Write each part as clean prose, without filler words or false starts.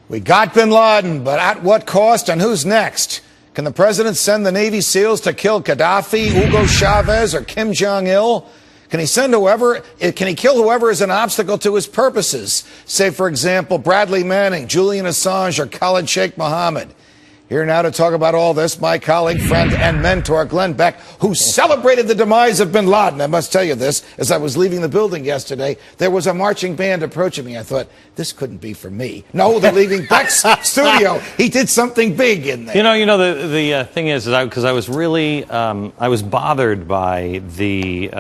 We got bin Laden, but at what cost and who's next? Can the president send the Navy SEALs to kill Gaddafi, Hugo Chavez, or Kim Jong-il? Can he kill whoever is an obstacle to his purposes? Say, for example, Bradley Manning, Julian Assange, or Khalid Sheikh Mohammed. Here now to talk about all this, my colleague, friend, and mentor, Glenn Beck, who celebrated the demise of bin Laden. I must tell you this, as I was leaving the building yesterday, there was a marching band approaching me. I thought, this couldn't be for me. No, they're leaving Beck's studio. He did something big in there. You know, the thing is because I was really, I was bothered by the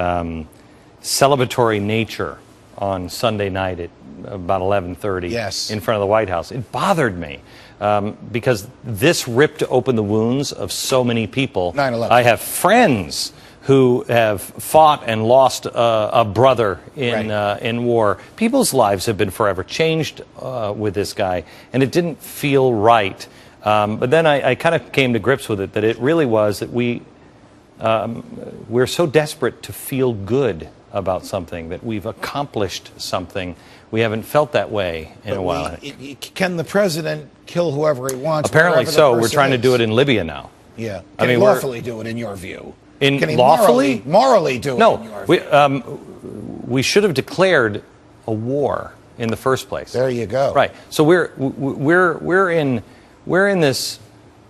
celebratory nature on Sunday night at about 11:30 in front of the White House. It bothered me. Because this ripped open the wounds of so many people. 9/11. I have friends who have fought and lost a brother in war. People's lives have been forever changed with this guy, and it didn't feel right. But then I kind of came to grips with it, that it really was that we're so desperate to feel good about something, that we've accomplished something. We haven't felt that way in a while. Can the president kill whoever he wants? Apparently so. We're trying to do it in Libya now. Yeah. Can he lawfully do it, in your view? Can he lawfully do it, in your view? No. We should have declared a war in the first place. There you go. Right. So we're in this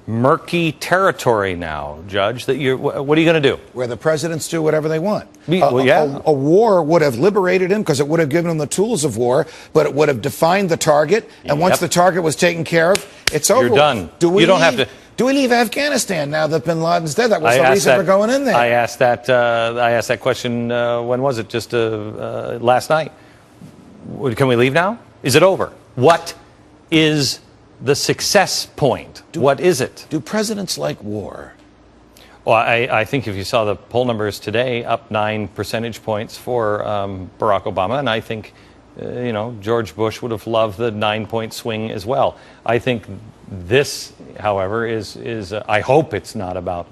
murky territory now, Judge. What are you going to do? Where the presidents do whatever they want. A war would have liberated him because it would have given him the tools of war, but it would have defined the target. And once the target was taken care of, it's over. You're done. You don't have to. Do we leave Afghanistan now that bin Laden's dead? That was the reason for going in there. I asked that question. When was it? Just last night. Can we leave now? Is it over? What is the success point? What is it? Do presidents like war? Well, I think if you saw the poll numbers today, up 9 percentage points for Barack Obama, and I think, George Bush would have loved the 9-point swing as well. I think this, however, is I hope it's not about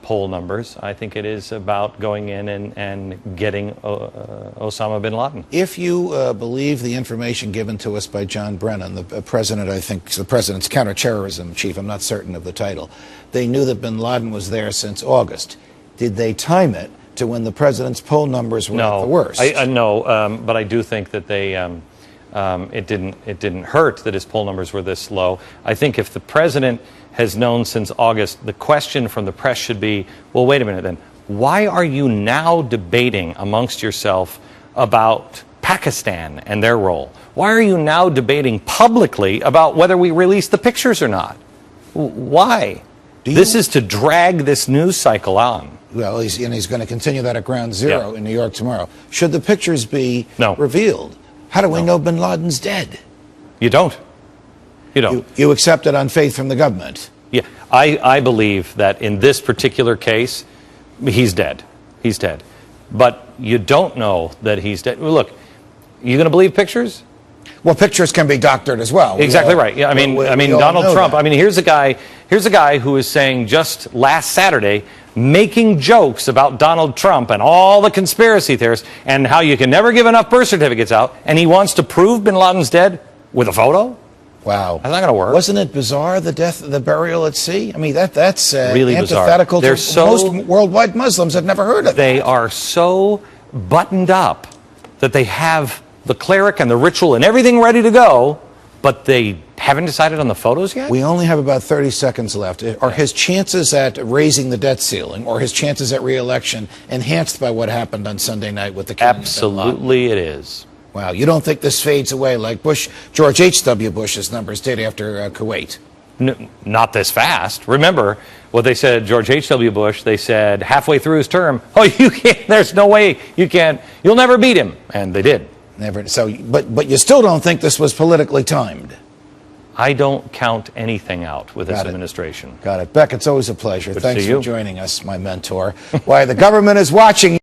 poll numbers. I think it is about going in and getting Usama bin Laden. If you believe the information given to us by John Brennan, the president, I think, the president's counterterrorism chief, I'm not certain of the title, they knew that bin Laden was there since August. Did they time it to when the president's poll numbers were at the worst? No, but I do think that they it didn't hurt that his poll numbers were this low. I think if the president has known since August, the question from the press should be, well, wait a minute then. Why are you now debating amongst yourself about Pakistan and their role? Why are you now debating publicly about whether we release the pictures or not? Why? This is to drag this news cycle on. Well, he's going to continue that at Ground Zero in New York tomorrow. Should the pictures be revealed? How do we know bin Laden's dead? You don't. You don't. You accepted on faith from the government. Yeah, I believe that in this particular case, he's dead. He's dead. But you don't know that he's dead. Well, look, you going to believe pictures? Well, pictures can be doctored as well. Exactly right. Yeah, I mean Donald Trump. I mean, here's a guy who is saying just last Saturday, making jokes about Donald Trump and all the conspiracy theorists and how you can never give enough birth certificates out, and he wants to prove bin Laden's dead with a photo? Wow. That's not going to work. Wasn't it bizarre, the burial at sea? I mean, that's really antithetical to most worldwide Muslims have never heard of it. They are so buttoned up that they have the cleric and the ritual and everything ready to go, but they haven't decided on the photos yet? We only have about 30 seconds left. Are his chances at raising the debt ceiling or his chances at re-election enhanced by what happened on Sunday night with the killing of bin Laden? Absolutely it is. Wow, you don't think this fades away like George H.W. Bush's numbers did after Kuwait? Not this fast. Remember what they said, George H.W. Bush, they said halfway through his term, oh, you can't, there's no way you can't, you'll never beat him. And they did. Never. So, but you still don't think this was politically timed? I don't count anything out with this administration. Got it. Beck, it's always a pleasure. Good Thanks to see you. for joining us, my mentor. Why the government is watching.